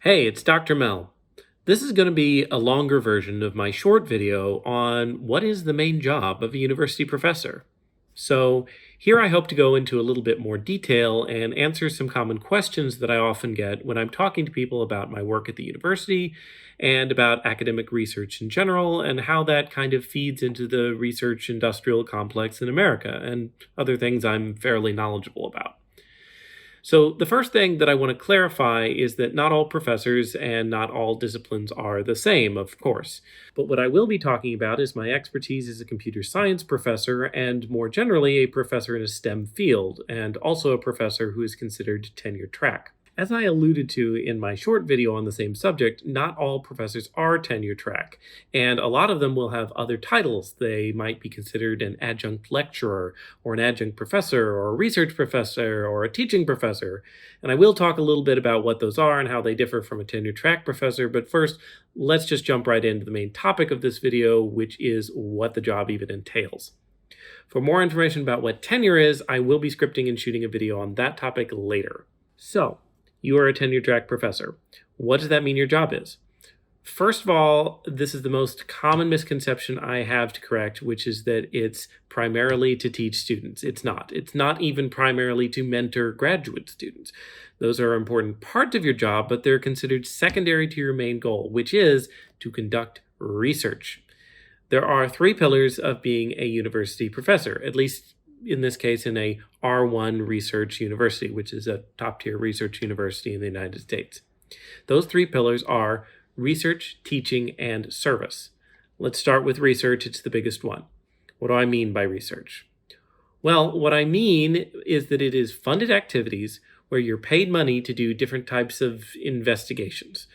Hey, it's Dr. Mel. This is going to be a longer version of my short video on what is the main job of a university professor. So, here I hope to go into a little bit more detail and answer some common questions that I often get when I'm talking to people about my work at the university and about academic research in general and how that kind of feeds into the research industrial complex in America and other things I'm fairly knowledgeable about. So, the first thing that I want to clarify is that not all professors and not all disciplines are the same, of course. But what I will be talking about is my expertise as a computer science professor and more generally a professor in a STEM field, and also a professor who is considered tenure track. As I alluded to in my short video on the same subject, not all professors are tenure track, and a lot of them will have other titles. They might be considered an adjunct lecturer, or an adjunct professor, or a research professor, or a teaching professor. And I will talk a little bit about what those are and how they differ from a tenure track professor, but first, let's just jump right into the main topic of this video, which is what the job even entails. For more information about what tenure is, I will be scripting and shooting a video on that topic later. So, you are a tenure track professor. What does that mean your job is? First of all, this is the most common misconception I have to correct, which is that it's primarily to teach students. It's not. It's not even primarily to mentor graduate students. Those are an important part of your job, but they're considered secondary to your main goal, which is to conduct research. There are three pillars of being a university professor, at least in this case in a R1 research university, which is a top-tier research university in the United States. Those three pillars are research, teaching, and service. Let's start with research. It's the biggest one. What do I mean by research? Well, what I mean is that it is funded activities where you're paid money to do different types of investigations.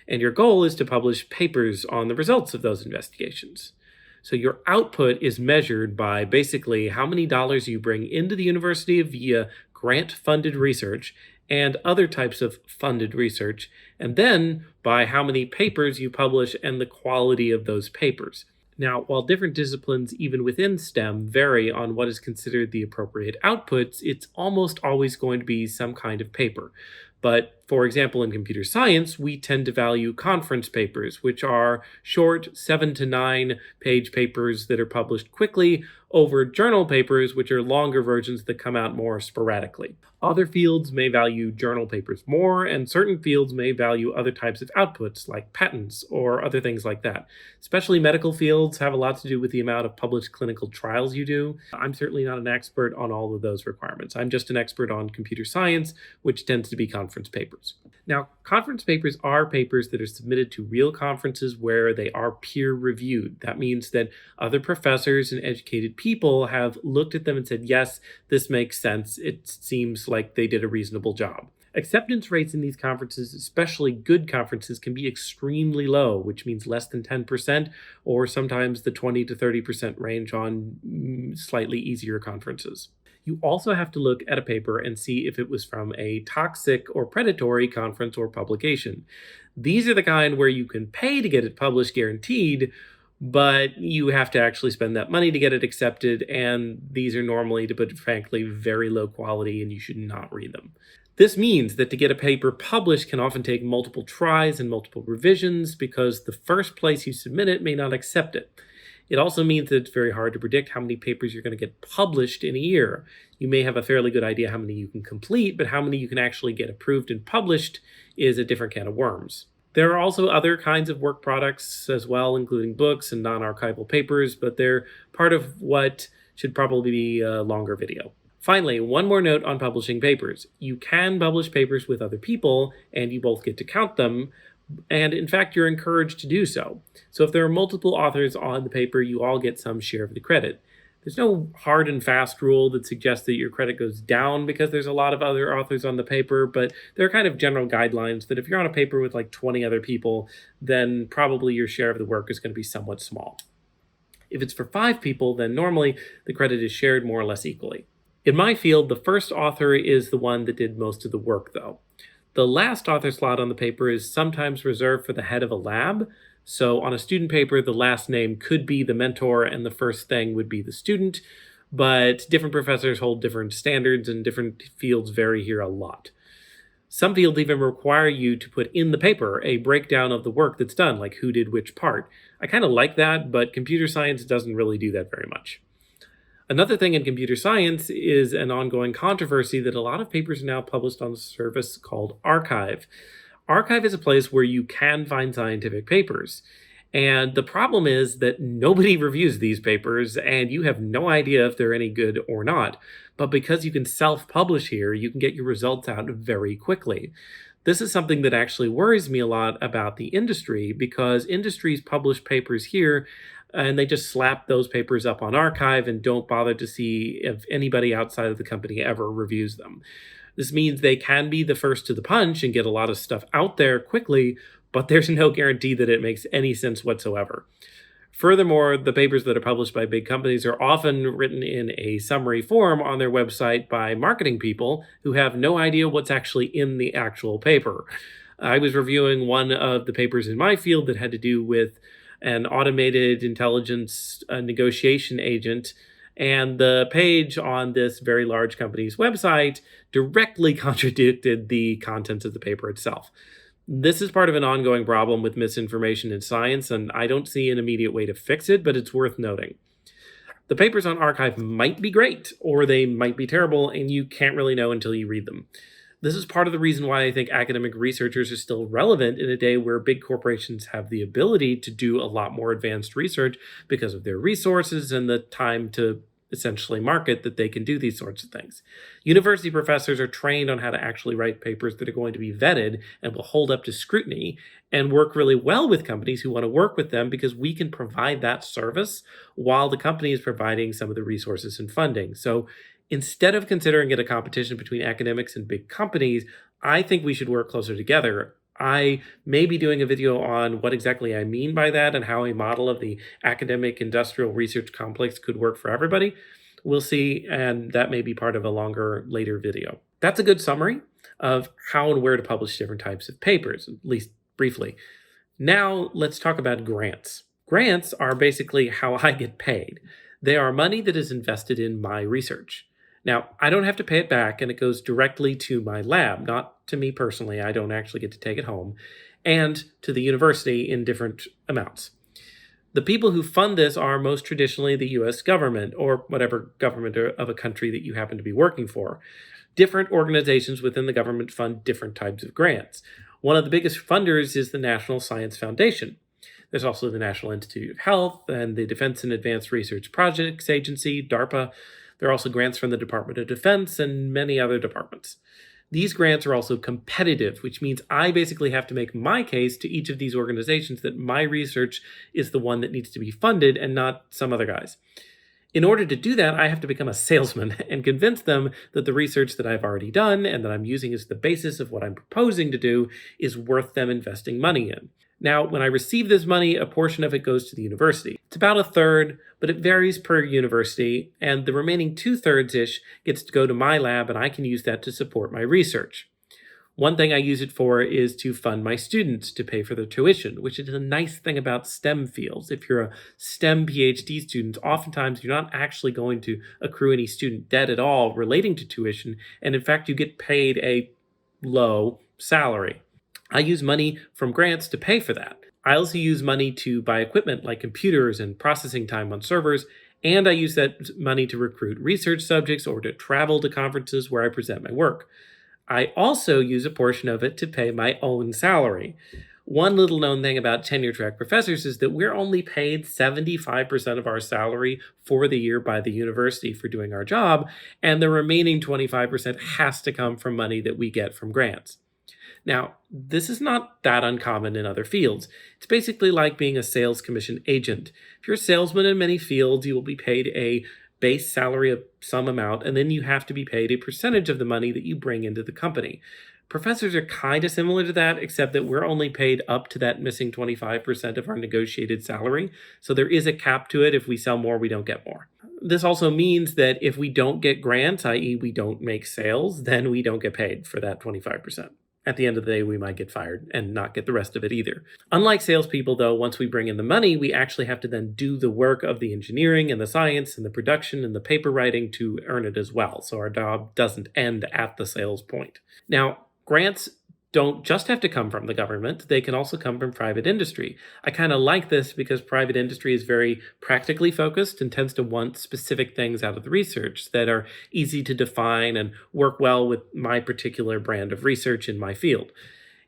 And your goal is to publish papers on the results of those investigations. So your output is measured by basically how many dollars you bring into the university via grant-funded research and other types of funded research, and then by how many papers you publish and the quality of those papers. Now, while different disciplines, even within STEM, vary on what is considered the appropriate outputs, it's almost always going to be some kind of paper. But for example, in computer science, we tend to value conference papers, which are short 7 to 9 page papers that are published quickly, over journal papers, which are longer versions that come out more sporadically. Other fields may value journal papers more, and certain fields may value other types of outputs, like patents or other things like that. Especially medical fields have a lot to do with the amount of published clinical trials you do. I'm certainly not an expert on all of those requirements. I'm just an expert on computer science, which tends to be conference papers. Now, conference papers are papers that are submitted to real conferences where they are peer-reviewed. That means that other professors and educated people have looked at them and said, yes, this makes sense. It seems like they did a reasonable job. Acceptance rates in these conferences, especially good conferences, can be extremely low, which means less than 10%, or sometimes the 20 to 30% range on slightly easier conferences. You also have to look at a paper and see if it was from a toxic or predatory conference or publication. These are the kind where you can pay to get it published guaranteed, but you have to actually spend that money to get it accepted, and these are normally, to put it frankly, very low quality, and you should not read them. This means that to get a paper published can often take multiple tries and multiple revisions because the first place you submit it may not accept it. It also means that it's very hard to predict how many papers you're going to get published in a year. You may have a fairly good idea how many you can complete, but how many you can actually get approved and published is a different can of worms. There are also other kinds of work products as well, including books and non-archival papers, but they're part of what should probably be a longer video. Finally, one more note on publishing papers. You can publish papers with other people, and you both get to count them, and in fact, you're encouraged to do so. So if there are multiple authors on the paper, you all get some share of the credit. There's no hard and fast rule that suggests that your credit goes down because there's a lot of other authors on the paper, but there are kind of general guidelines that if you're on a paper with like 20 other people, then probably your share of the work is going to be somewhat small. If it's for 5 people, then normally the credit is shared more or less equally. In my field, the first author is the one that did most of the work, though. The last author slot on the paper is sometimes reserved for the head of a lab. So on a student paper, the last name could be the mentor and the first thing would be the student, but different professors hold different standards and different fields vary here a lot. Some fields even require you to put in the paper a breakdown of the work that's done, like who did which part. I kind of like that, but computer science doesn't really do that very much. Another thing in computer science is an ongoing controversy that a lot of papers are now published on a service called Archive. Archive is a place where you can find scientific papers. And the problem is that nobody reviews these papers and you have no idea if they're any good or not. But because you can self publish here, you can get your results out very quickly. This is something that actually worries me a lot about the industry because industries publish papers here and they just slap those papers up on Archive and don't bother to see if anybody outside of the company ever reviews them. This means they can be the first to the punch and get a lot of stuff out there quickly, but there's no guarantee that it makes any sense whatsoever. Furthermore, the papers that are published by big companies are often written in a summary form on their website by marketing people who have no idea what's actually in the actual paper. I was reviewing one of the papers in my field that had to do with an automated intelligence negotiation agent. And the page on this very large company's website directly contradicted the contents of the paper itself. This is part of an ongoing problem with misinformation in science, and I don't see an immediate way to fix it, but it's worth noting. The papers on Archive might be great, or they might be terrible, and you can't really know until you read them. This is part of the reason why I think academic researchers are still relevant in a day where big corporations have the ability to do a lot more advanced research because of their resources and the time to essentially market that they can do these sorts of things. University professors are trained on how to actually write papers that are going to be vetted and will hold up to scrutiny and work really well with companies who want to work with them because we can provide that service while the company is providing some of the resources and funding. So instead of considering it a competition between academics and big companies, I think we should work closer together. I may be doing a video on what exactly I mean by that and how a model of the academic industrial research complex could work for everybody. We'll see, and that may be part of a longer, later video. That's a good summary of how and where to publish different types of papers, at least briefly. Now, let's talk about grants. Grants are basically how I get paid. They are money that is invested in my research. Now, I don't have to pay it back, and it goes directly to my lab, not to me personally. I don't actually get to take it home, and to the university in different amounts. The people who fund this are most traditionally the US government, or whatever government of a country that you happen to be working for. Different organizations within the government fund different types of grants. One of the biggest funders is the National Science Foundation. There's also the National Institute of Health and the Defense and Advanced Research Projects Agency, DARPA. There are also grants from the Department of Defense and many other departments. These grants are also competitive, which means I basically have to make my case to each of these organizations that my research is the one that needs to be funded and not some other guy's. In order to do that, I have to become a salesman and convince them that the research that I've already done and that I'm using as the basis of what I'm proposing to do is worth them investing money in. Now, when I receive this money, a portion of it goes to the university. It's about a third, but it varies per university, and the remaining 2/3-ish gets to go to my lab, and I can use that to support my research. One thing I use it for is to fund my students to pay for their tuition, which is a nice thing about STEM fields. If you're a STEM PhD student, oftentimes you're not actually going to accrue any student debt at all relating to tuition, and in fact, you get paid a low salary. I use money from grants to pay for that. I also use money to buy equipment like computers and processing time on servers, and I use that money to recruit research subjects or to travel to conferences where I present my work. I also use a portion of it to pay my own salary. One little known thing about tenure-track professors is that we're only paid 75% of our salary for the year by the university for doing our job, and the remaining 25% has to come from money that we get from grants. Now, this is not that uncommon in other fields. It's basically like being a sales commission agent. If you're a salesman in many fields, you will be paid a base salary of some amount, and then you have to be paid a percentage of the money that you bring into the company. Professors are kind of similar to that, except that we're only paid up to that missing 25% of our negotiated salary. So there is a cap to it. If we sell more, we don't get more. This also means that if we don't get grants, i.e. we don't make sales, then we don't get paid for that 25%. At the end of the day, we might get fired and not get the rest of it either. Unlike salespeople, though, once we bring in the money, we actually have to then do the work of the engineering and the science and the production and the paper writing to earn it as well. So our job doesn't end at the sales point. Now, Grants don't just have to come from the government, they can also come from private industry. I kind of like this because private industry is very practically focused and tends to want specific things out of the research that are easy to define and work well with my particular brand of research in my field.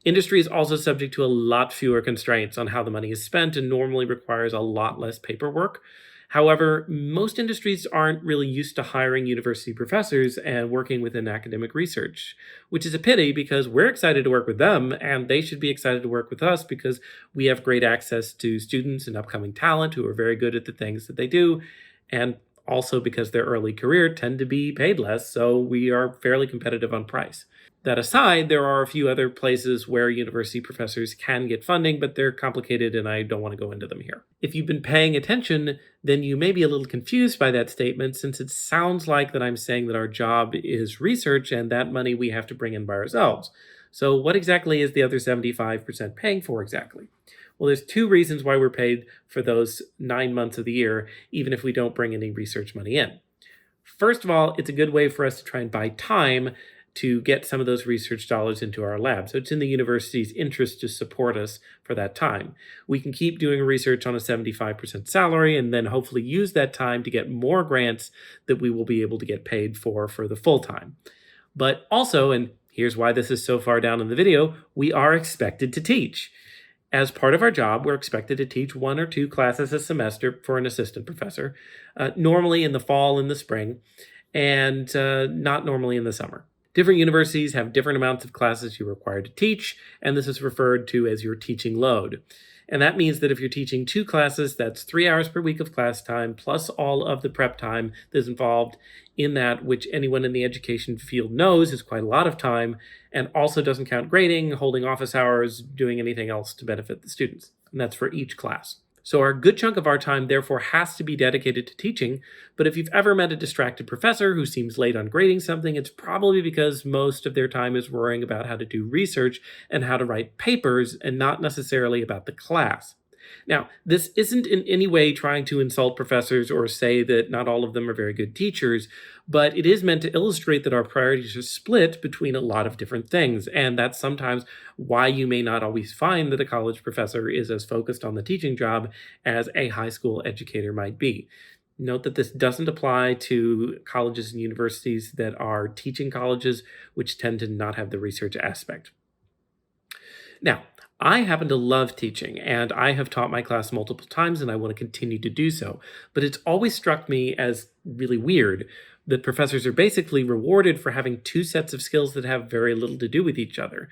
Industry is also subject to a lot fewer constraints on how the money is spent and normally requires a lot less paperwork. However, most industries aren't really used to hiring university professors and working within academic research, which is a pity because we're excited to work with them and they should be excited to work with us because we have great access to students and upcoming talent who are very good at the things that they do, and also because their early career tend to be paid less, so we are fairly competitive on price. That aside, there are a few other places where university professors can get funding, but they're complicated and I don't want to go into them here. If you've been paying attention, then you may be a little confused by that statement since it sounds like that I'm saying that our job is research and that money we have to bring in by ourselves. So what exactly is the other 75% paying for exactly? Well, there's two reasons why we're paid for those 9 months of the year, even if we don't bring any research money in. First of all, it's a good way for us to try and buy time to get some of those research dollars into our lab. So it's in the university's interest to support us for that time. We can keep doing research on a 75% salary and then hopefully use that time to get more grants that we will be able to get paid for the full time. But also, and here's why this is so far down in the video, we are expected to teach. As part of our job, we're expected to teach 1 or 2 classes a semester for an assistant professor, normally in the fall and the spring, and not normally in the summer. Different universities have different amounts of classes you're required to teach, and this is referred to as your teaching load. And that means that if you're teaching 2 classes, that's 3 hours per week of class time, plus all of the prep time that's involved in that, which anyone in the education field knows is quite a lot of time, and also doesn't count grading, holding office hours, doing anything else to benefit the students. And that's for each class. So a good chunk of our time, therefore, has to be dedicated to teaching. But if you've ever met a distracted professor who seems late on grading something, it's probably because most of their time is worrying about how to do research and how to write papers and not necessarily about the class. Now, this isn't in any way trying to insult professors or say that not all of them are very good teachers, but it is meant to illustrate that our priorities are split between a lot of different things, and that's sometimes why you may not always find that a college professor is as focused on the teaching job as a high school educator might be. Note that this doesn't apply to colleges and universities that are teaching colleges, which tend to not have the research aspect. Now, I happen to love teaching, and I have taught my class multiple times, and I want to continue to do so. But it's always struck me as really weird that professors are basically rewarded for having 2 sets of skills that have very little to do with each other.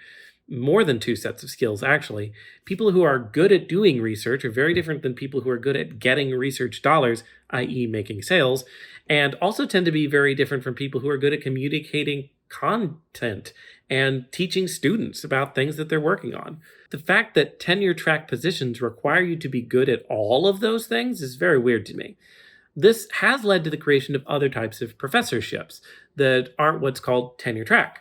More than 2 sets of skills, actually. People who are good at doing research are very different than people who are good at getting research dollars, i.e. making sales, and also tend to be very different from people who are good at communicating content and teaching students about things that they're working on. The fact that tenure-track positions require you to be good at all of those things is very weird to me. This has led to the creation of other types of professorships that aren't what's called tenure-track.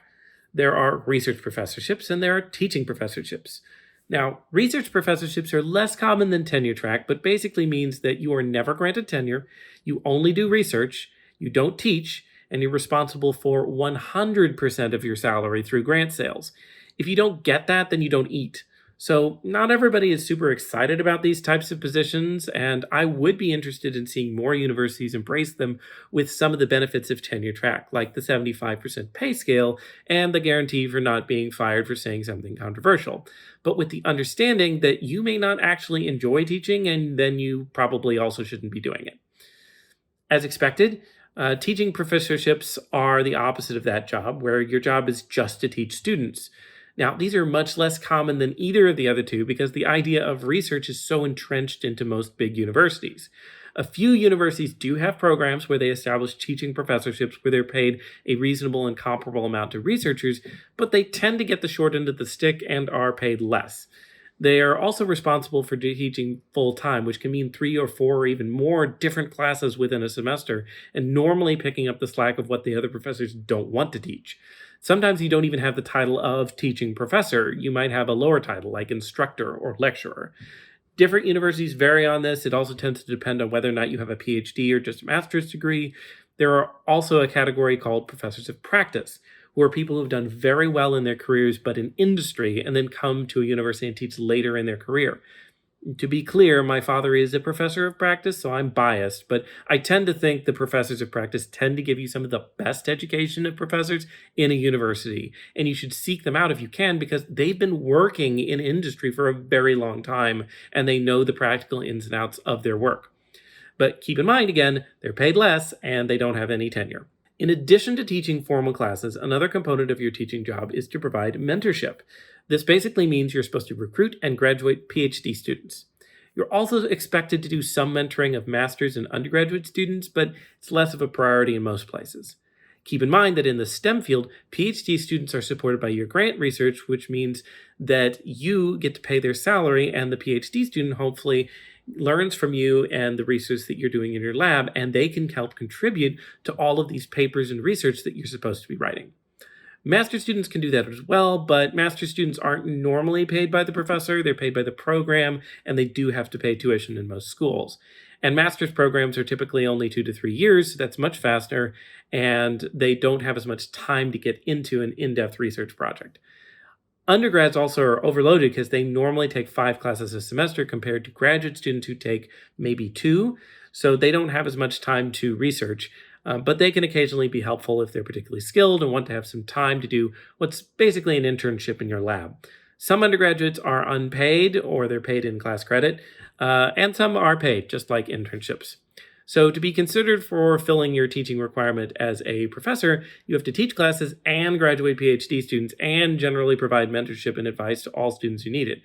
There are research professorships and there are teaching professorships. Now, research professorships are less common than tenure-track, but basically means that you are never granted tenure, you only do research, you don't teach, and you're responsible for 100% of your salary through grant sales. If you don't get that, then you don't eat. So not everybody is super excited about these types of positions, and I would be interested in seeing more universities embrace them with some of the benefits of tenure track, like the 75% pay scale and the guarantee for not being fired for saying something controversial, but with the understanding that you may not actually enjoy teaching, and then you probably also shouldn't be doing it. As expected, teaching professorships are the opposite of that job, where your job is just to teach students. Now, these are much less common than either of the other two because the idea of research is so entrenched into most big universities. A few universities do have programs where they establish teaching professorships where they're paid a reasonable and comparable amount to researchers, but they tend to get the short end of the stick and are paid less. They are also responsible for teaching full-time, which can mean 3 or 4 or even more different classes within a semester, and normally picking up the slack of what the other professors don't want to teach. Sometimes you don't even have the title of teaching professor. You might have a lower title like instructor or lecturer. Different universities vary on this. It also tends to depend on whether or not you have a PhD or just a master's degree. There are also a category called professors of practice, who are people who've done very well in their careers, but in industry, and then come to a university and teach later in their career. To be clear, my father is a professor of practice, so I'm biased, but I tend to think the professors of practice tend to give you some of the best education of professors in a university, and you should seek them out if you can because they've been working in industry for a very long time and they know the practical ins and outs of their work. But keep in mind, again, they're paid less and they don't have any tenure. In addition to teaching formal classes, another component of your teaching job is to provide mentorship. This basically means you're supposed to recruit and graduate PhD students. You're also expected to do some mentoring of master's and undergraduate students, but it's less of a priority in most places. Keep in mind that in the STEM field, PhD students are supported by your grant research, which means that you get to pay their salary, and the PhD student hopefully learns from you and the research that you're doing in your lab, and they can help contribute to all of these papers and research that you're supposed to be writing. Master students can do that as well, but master students aren't normally paid by the professor. They're paid by the program, and they do have to pay tuition in most schools. And master's programs are typically only 2 to 3 years, so that's much faster, and they don't have as much time to get into an in-depth research project. Undergrads also are overloaded because they normally take 5 classes a semester compared to graduate students who take maybe 2, so they don't have as much time to research. But they can occasionally be helpful if they're particularly skilled and want to have some time to do what's basically an internship in your lab. Some undergraduates are unpaid or they're paid in class credit, and some are paid, just like internships. So to be considered for filling your teaching requirement as a professor, you have to teach classes and graduate PhD students and generally provide mentorship and advice to all students who need it.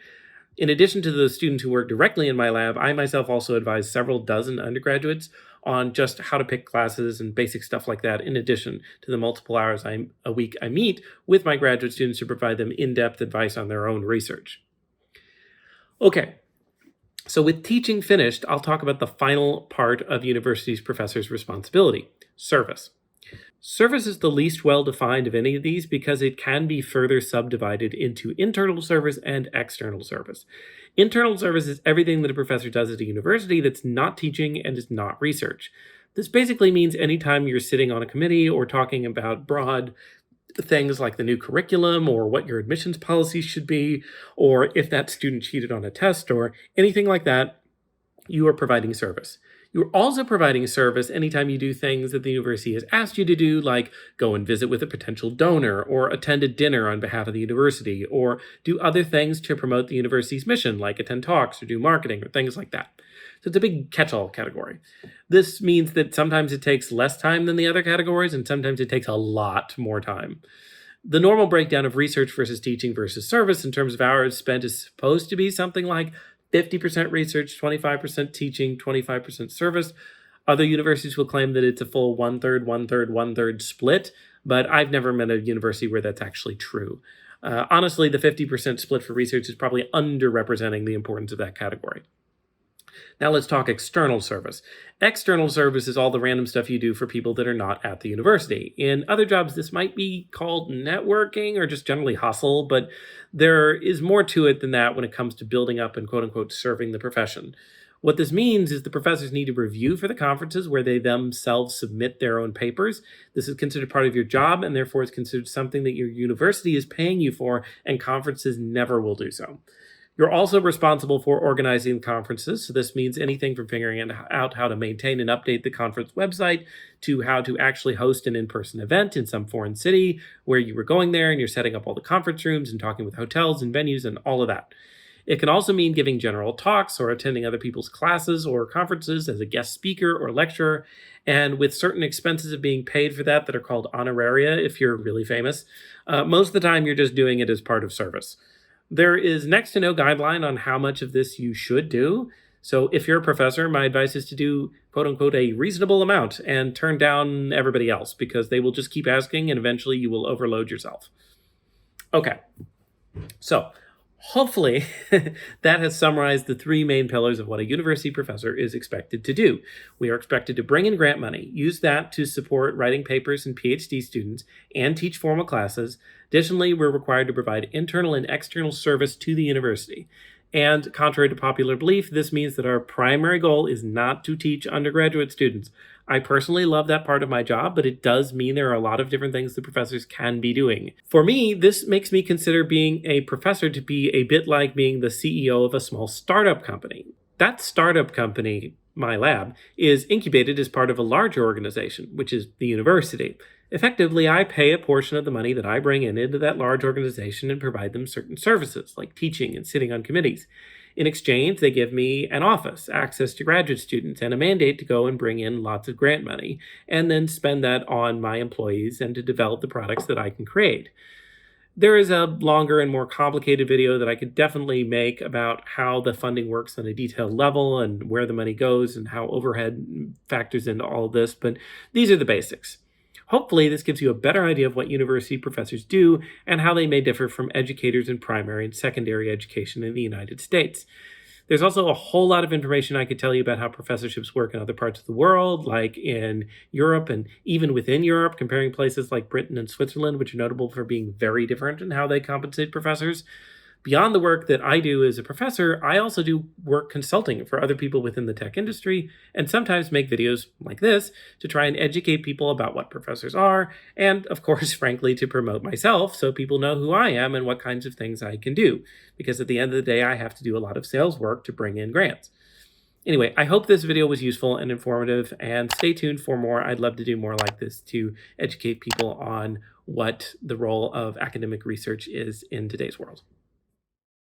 In addition to the students who work directly in my lab, I myself also advise several dozen undergraduates on just how to pick classes and basic stuff like that, in addition to the multiple hours a week I meet with my graduate students to provide them in-depth advice on their own research. Okay, so with teaching finished, I'll talk about the final part of university's professor's responsibility, service. Service is the least well-defined of any of these because it can be further subdivided into internal service and external service. Internal service is everything that a professor does at a university that's not teaching and is not research. This basically means anytime you're sitting on a committee or talking about broad things like the new curriculum or what your admissions policy should be, or if that student cheated on a test or anything like that, you are providing service. You're also providing service anytime you do things that the university has asked you to do, like go and visit with a potential donor, or attend a dinner on behalf of the university, or do other things to promote the university's mission, like attend talks or do marketing or things like that. So it's a big catch-all category. This means that sometimes it takes less time than the other categories, and sometimes it takes a lot more time. The normal breakdown of research versus teaching versus service in terms of hours spent is supposed to be something like 50% research, 25% teaching, 25% service. Other universities will claim that it's a full 1/3, 1/3, 1/3 split, but I've never met a university where that's actually true. Honestly, the 50% split for research is probably underrepresenting the importance of that category. Now let's talk external service. External service is all the random stuff you do for people that are not at the university. In other jobs, this might be called networking or just generally hustle, but there is more to it than that when it comes to building up and quote unquote serving the profession. What this means is the professors need to review for the conferences where they themselves submit their own papers. This is considered part of your job, and therefore it's considered something that your university is paying you for, and conferences never will do so. You're also responsible for organizing conferences. So this means anything from figuring out how to maintain and update the conference website to how to actually host an in-person event in some foreign city where you were going there and you're setting up all the conference rooms and talking with hotels and venues and all of that. It can also mean giving general talks or attending other people's classes or conferences as a guest speaker or lecturer, and with certain expenses of being paid for that are called honoraria if you're really famous. Most of the time, you're just doing it as part of service. There is next to no guideline on how much of this you should do. So if you're a professor, my advice is to do, quote unquote, a reasonable amount and turn down everybody else because they will just keep asking and eventually you will overload yourself. Okay, so hopefully that has summarized the 3 main pillars of what a university professor is expected to do. We are expected to bring in grant money, use that to support writing papers and PhD students, and teach formal classes. Additionally, we're required to provide internal and external service to the university. And contrary to popular belief, this means that our primary goal is not to teach undergraduate students. I personally love that part of my job, but it does mean there are a lot of different things that professors can be doing. For me, this makes me consider being a professor to be a bit like being the CEO of a small startup company. That startup company, my lab, is incubated as part of a larger organization, which is the university. Effectively, I pay a portion of the money that I bring in into that large organization and provide them certain services, like teaching and sitting on committees. In exchange, they give me an office, access to graduate students, and a mandate to go and bring in lots of grant money, and then spend that on my employees and to develop the products that I can create. There is a longer and more complicated video that I could definitely make about how the funding works on a detailed level and where the money goes and how overhead factors into all of this, but these are the basics. Hopefully, this gives you a better idea of what university professors do and how they may differ from educators in primary and secondary education in the United States. There's also a whole lot of information I could tell you about how professorships work in other parts of the world, like in Europe and even within Europe, comparing places like Britain and Switzerland, which are notable for being very different in how they compensate professors. Beyond the work that I do as a professor, I also do work consulting for other people within the tech industry and sometimes make videos like this to try and educate people about what professors are and, of course, frankly, to promote myself so people know who I am and what kinds of things I can do. Because at the end of the day, I have to do a lot of sales work to bring in grants. Anyway, I hope this video was useful and informative, and stay tuned for more. I'd love to do more like this to educate people on what the role of academic research is in today's world.